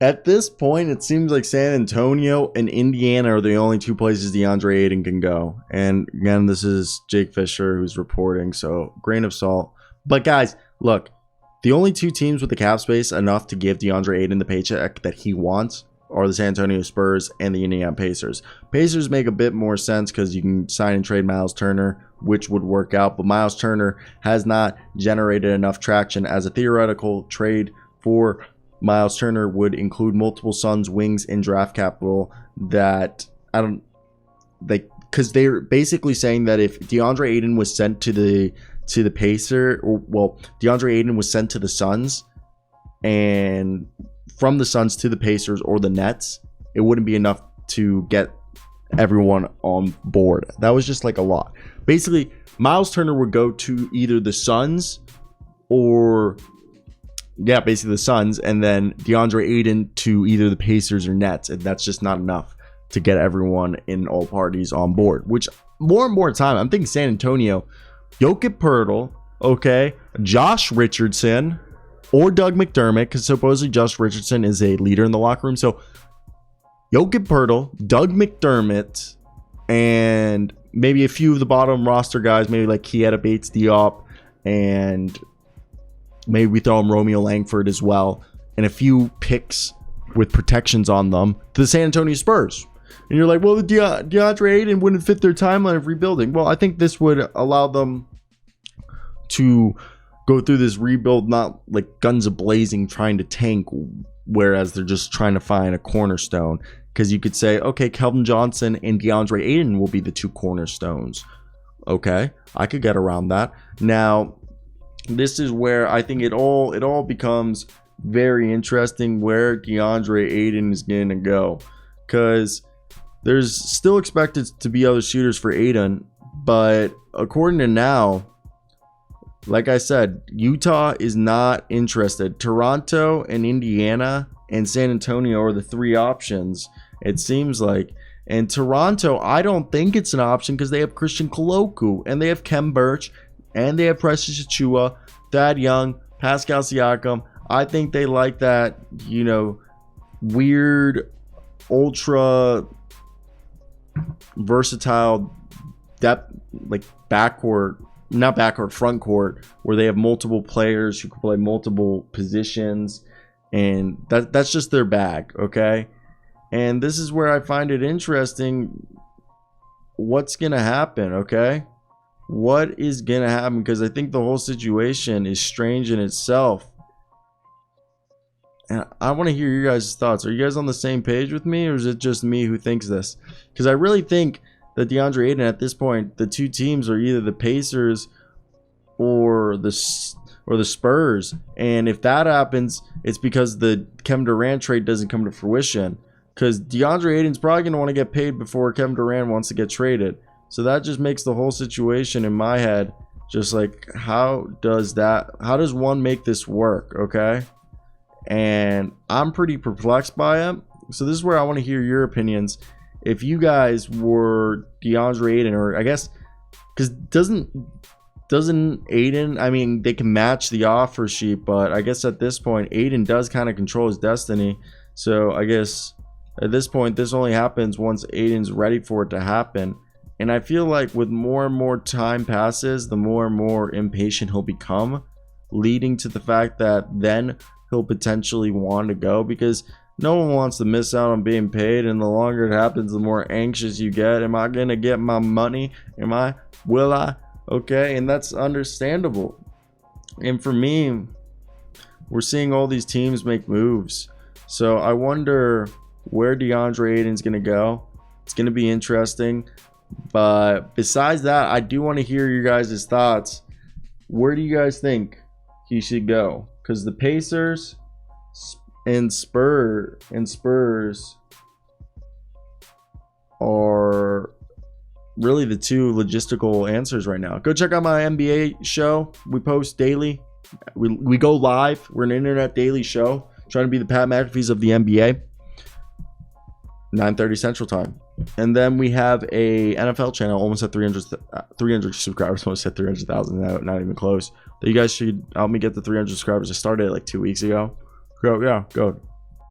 At this point, it seems like San Antonio and Indiana are the only two places DeAndre Ayton can go. And again, this is Jake Fischer who's reporting, so grain of salt. But guys, look, the only two teams with the cap space enough to give DeAndre Ayton the paycheck that he wants are the San Antonio Spurs and the Indiana Pacers. Pacers make a bit more sense because you can sign and trade Miles Turner, which would work out. But Miles Turner has not generated enough traction as a theoretical trade for Miles Turner would include multiple Suns wings and draft capital that I don't like, because they're basically saying that if DeAndre Ayton was sent to the Pacer, or well, DeAndre Ayton was sent to the Suns, and from the Suns to the Pacers or the Nets, it wouldn't be enough to get everyone on board. That was just like a lot. Basically, Miles Turner would go to either the Suns or basically the Suns, and then DeAndre Ayton to either the Pacers or Nets, and that's just not enough to get everyone in all parties on board. Which more and more time, I'm thinking San Antonio, Jokic Poeltl, okay, Josh Richardson, or Doug McDermott, because supposedly Josh Richardson is a leader in the locker room. So Jokic Poeltl, Doug McDermott, and maybe a few of the bottom roster guys, maybe like Keita Bates-Diop, and maybe we throw him Romeo Langford as well, and a few picks with protections on them to the San Antonio Spurs. And you're like, well, the DeAndre Ayton wouldn't fit their timeline of rebuilding. Well, I think this would allow them to go through this rebuild, not like guns a-blazing trying to tank, whereas they're just trying to find a cornerstone. Because you could say, okay, Kelvin Johnson and DeAndre Ayton will be the two cornerstones. Okay, I could get around that. Now, this is where I think it all becomes very interesting where DeAndre Ayton is going to go, because there's still expected to be other shooters for Ayton, but according to now, like I said, Utah is not interested. Toronto and Indiana and San Antonio are the three options, it seems like. And Toronto, I don't think it's an option because they have Christian Koloku and they have Kem Birch and they have Precious Achiuwa, Thad Young, Pascal Siakam. I think they like that, weird, ultra versatile depth, like front court, where they have multiple players who can play multiple positions, and that's just their bag, okay? And this is where I find it interesting what's going to happen, okay? What is going to happen? Because I think the whole situation is strange in itself. And I want to hear your guys' thoughts. Are you guys on the same page with me, or is it just me who thinks this? Because I really think that DeAndre Ayton, at this point, the two teams are either the Pacers or the Spurs. And if that happens, it's because the Kevin Durant trade doesn't come to fruition. Because DeAndre Ayton's probably going to want to get paid before Kevin Durant wants to get traded. So that just makes the whole situation in my head just like, how does one make this work, okay? And I'm pretty perplexed by it. So this is where I want to hear your opinions. If you guys were DeAndre Ayton, or I guess, because doesn't Ayton, I mean, they can match the offer sheet, but I guess at this point, Ayton does kind of control his destiny. So I guess at this point, this only happens once Ayton's ready for it to happen. And I feel like with more and more time passes, the more and more impatient he'll become, leading to the fact that then he'll potentially want to go, because no one wants to miss out on being paid. And the longer it happens, the more anxious you get. Am I going to get my money? Will I? Okay. And that's understandable. And for me, we're seeing all these teams make moves. So I wonder where DeAndre Ayton's going to go. It's going to be interesting. But besides that, I do want to hear your guys' thoughts. Where do you guys think he should go? Because the Pacers and Spurs are really the two logistical answers right now. Go check out my NBA show. We post daily. We go live. We're an internet daily show, trying to be the Pat McAfee's of the NBA. 9:30 Central Time. And then we have a NFL channel, almost at 300 subscribers. Almost at 300,000. Not even close. You guys should help me get the 300 subscribers. I started it like 2 weeks ago. Go